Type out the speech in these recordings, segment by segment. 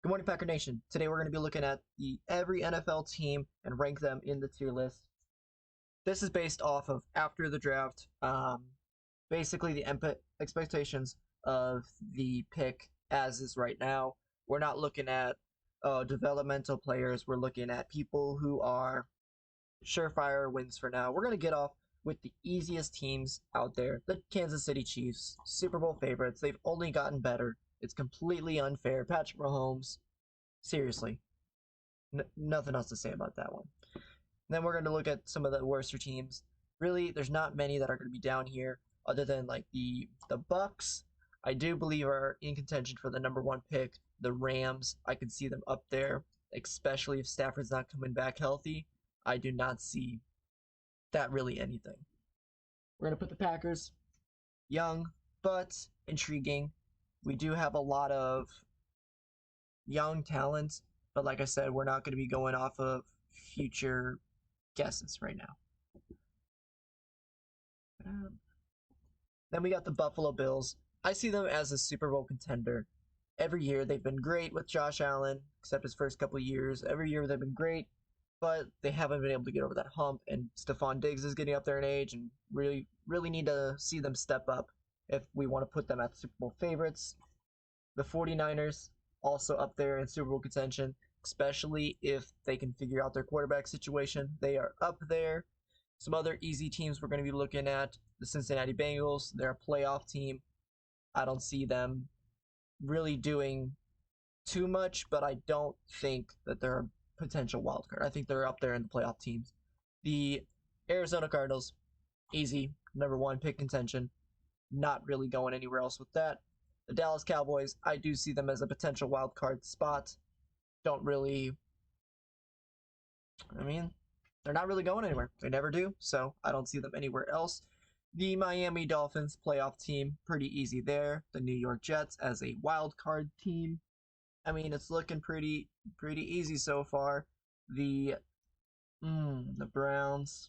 Good morning, Packer Nation. Today we're going to be looking at every NFL team and rank them in the tier list. This is based off of after the draft, basically the expectations of the pick as is right now. We're not looking at developmental players. We're looking at people who are surefire wins for now. We're going to get off with the easiest teams out there, the Kansas City Chiefs, Super Bowl favorites. They've only gotten better. It's completely unfair. Patrick Mahomes, seriously, nothing else to say about that one. And then we're going to look at some of the worser teams. Really, there's not many that are going to be down here, other than like the Bucks. I do believe are in contention for the number one pick. The Rams, I could see them up there, especially if Stafford's not coming back healthy. I do not see that really anything. We're going to put the Packers young but intriguing. We do have a lot of young talent, but like I said, we're not going to be going off of future guesses right now. Then we got the Buffalo Bills. I see them as a Super Bowl contender. Every year they've been great with Josh Allen, except his first couple of years. Every year they've been great, but they haven't been able to get over that hump. And Stephon Diggs is getting up there in age, and really need to see them step up if we want to put them at Super Bowl favorites. The 49ers, also up there in Super Bowl contention, especially if they can figure out their quarterback situation. They are up there. Some other easy teams we're going to be looking at, the Cincinnati Bengals. They're a playoff team. I don't see them really doing too much, but I don't think that they're a potential wild card. I think they're up there in the playoff teams. The Arizona Cardinals, easy, number one pick contention. Not really going anywhere else with that. The Dallas Cowboys, I do see them as a potential wild card spot. Don't really, they're not really going anywhere. They never do, so I don't see them anywhere else. The Miami Dolphins playoff team, pretty easy there. The New York Jets as a wild card team. It's looking pretty easy so far. The Browns.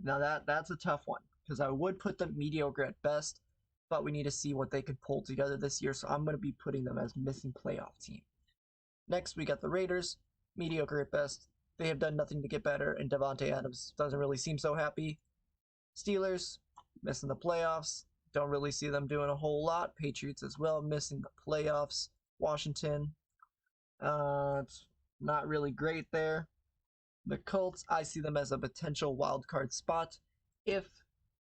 Now that's a tough one because I would put them mediocre at best, but we need to see what they can pull together this year. So I'm going to be putting them as missing playoff team. Next, we got the Raiders, mediocre at best. They have done nothing to get better, and Davante Adams doesn't really seem so happy. Steelers, missing the playoffs. Don't really see them doing a whole lot. Patriots as well, missing the playoffs. Washington, it's not really great there. The Colts, I see them as a potential wild card spot if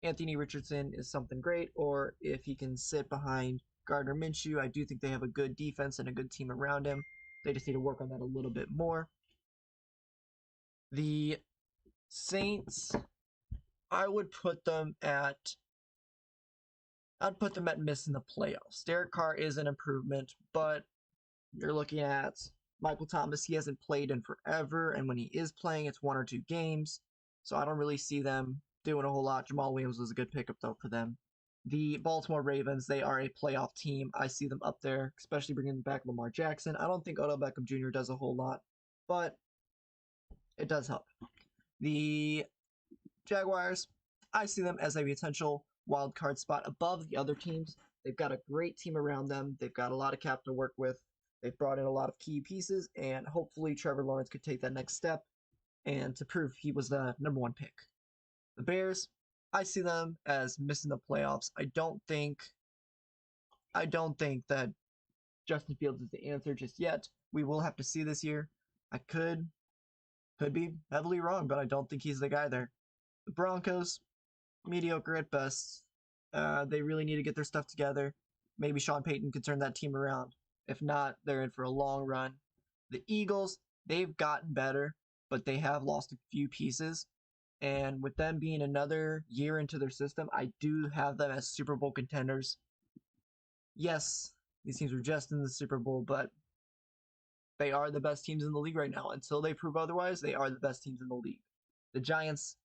Anthony Richardson is something great, or if he can sit behind Gardner Minshew. I do think they have a good defense and a good team around him. They just need to work on that a little bit more. The Saints, I'd put them at missing the playoffs. Derek Carr is an improvement, but you're looking at Michael Thomas. He hasn't played in forever, and when he is playing, it's one or two games. So I don't really see them doing a whole lot. Jamal Williams was a good pickup, though, for them. The Baltimore Ravens, they are a playoff team. I see them up there, especially bringing back Lamar Jackson. I don't think Odell Beckham Jr. does a whole lot, but it does help. The Jaguars, I see them as a potential wild card spot above the other teams. They've got a great team around them. They've got a lot of cap to work with. They've brought in a lot of key pieces, and hopefully Trevor Lawrence could take that next step and to prove he was the number one pick. The Bears, I see them as missing the playoffs. I don't think that Justin Fields is the answer just yet. We will have to see this year. I could be heavily wrong, but I don't think he's the guy there. The Broncos, mediocre at best. They really need to get their stuff together. Maybe Sean Payton could turn that team around. If not, they're in for a long run. The Eagles, they've gotten better, but they have lost a few pieces. And with them being another year into their system, I do have them as Super Bowl contenders. Yes, these teams were just in the Super Bowl, but they are the best teams in the league right now. Until they prove otherwise, they are the best teams in the league. The Giants,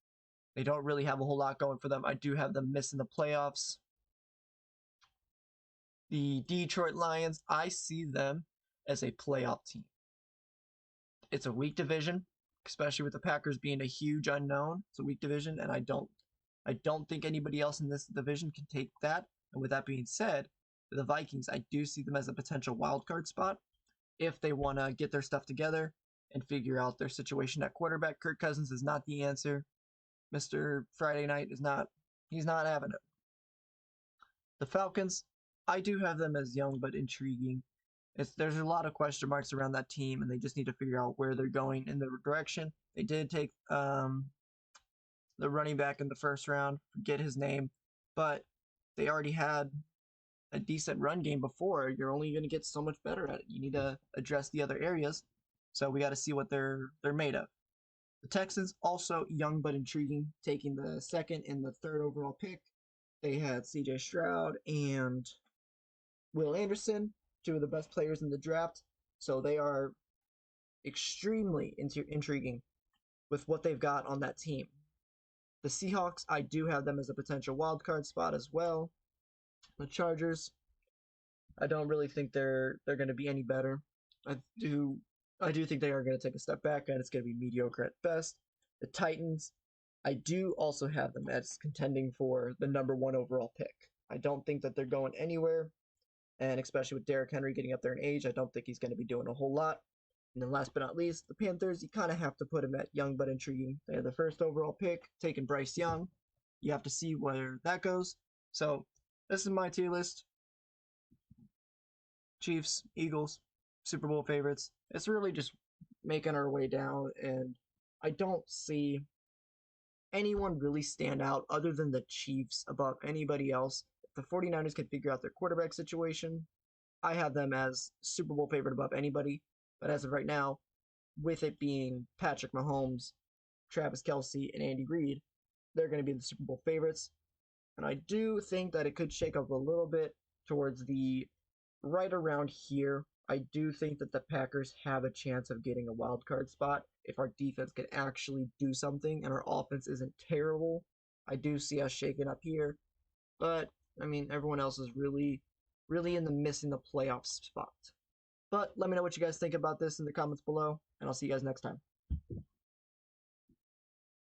they don't really have a whole lot going for them. I do have them missing the playoffs. The Detroit Lions, I see them as a playoff team. It's a weak division, especially with the Packers being a huge unknown. It's a weak division, and I don't think anybody else in this division can take that. And with that being said, The Vikings, I do see them as a potential wild card spot if they want to get their stuff together and figure out their situation at quarterback. Kirk Cousins is not the answer. Mr. Friday Night is not, he's not having it. The Falcons, I do have them as young but intriguing. There's a lot of question marks around that team, and they just need to figure out where they're going in the direction. They did take the running back in the first round, forget his name, but they already had a decent run game before. You're only going to get so much better at it. You need to address the other areas. So we got to see what they're made of. The Texans, also young but intriguing, taking the second and the third overall pick. They had C.J. Stroud and Will Anderson, two of the best players in the draft. So they are extremely intriguing with what they've got on that team. The Seahawks, I do have them as a potential wild card spot as well. The Chargers, I don't really think they're going to be any better. I do think they are going to take a step back, and it's going to be mediocre at best. The Titans, I do also have them as contending for the number 1 overall pick. I don't think that they're going anywhere, and especially with Derrick Henry getting up there in age, I don't think he's going to be doing a whole lot. And then last but not least, the Panthers, you kind of have to put them at young but intriguing. They have the first overall pick, taking Bryce Young. You have to see where that goes. So this is my tier list. Chiefs, Eagles, Super Bowl favorites. It's really just making our way down, and I don't see anyone really stand out other than the Chiefs above anybody else. If the 49ers can figure out their quarterback situation, I have them as Super Bowl favorite above anybody. But as of right now, with it being Patrick Mahomes, Travis Kelce, and Andy Reid, they're going to be the Super Bowl favorites. And I do think that it could shake up a little bit towards the right around here. I do think that the Packers have a chance of getting a wild card spot if our defense can actually do something and our offense isn't terrible. I do see us shaking up here. But, I mean, everyone else is really in the missing the playoff spot. But let me know what you guys think about this in the comments below, and I'll see you guys next time.